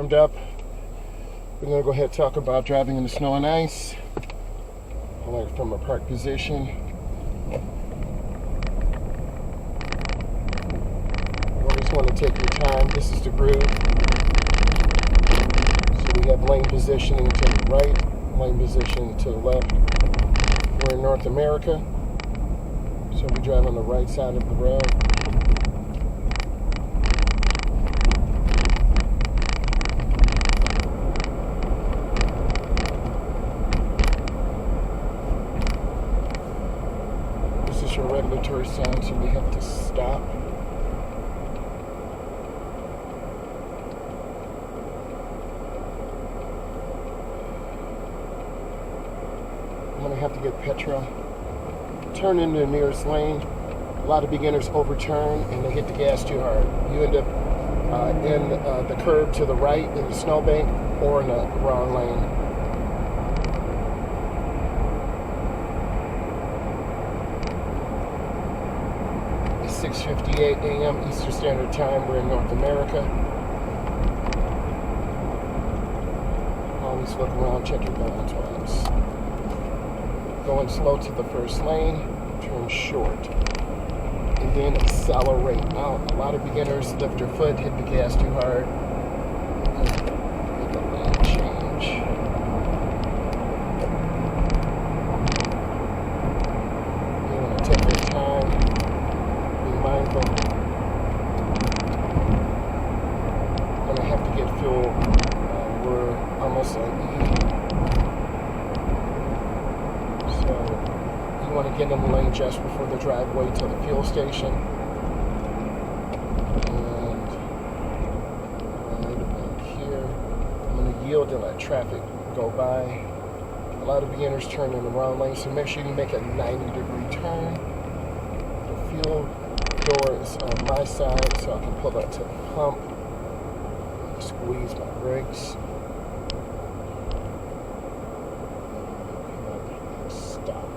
warmed up. We're going to go ahead and talk about driving in the snow and ice. Like from a park position. You always want to take your time. This is the groove. So we have lane positioning to the right, lane positioning to the left. We're in North America, so we drive on the right side of the road. This is your regulatory sign, so we have to stop. I'm going to have to get petrol. Turn into the nearest lane. A lot of beginners overturn and they hit the gas too hard. You end up in the curb to the right in the snowbank or in the wrong lane. It's 6:58 a.m. Eastern Standard Time. We're in North America. Always look around, check your blind spots. Going slow to the first lane, turn short, and then accelerate out. A lot of beginners lift their foot, hit the gas too hard, and make a lane change. You want to take your time, be mindful. Gonna have to get fuel. We're almost on E. You want to get in the lane just before the driveway to the fuel station. And right about here, I'm going to yield and let traffic go by. A lot of beginners turn in the wrong lane, so make sure you make a 90-degree turn. The fuel door is on my side, so I can pull up to the pump. Squeeze my brakes. Stop.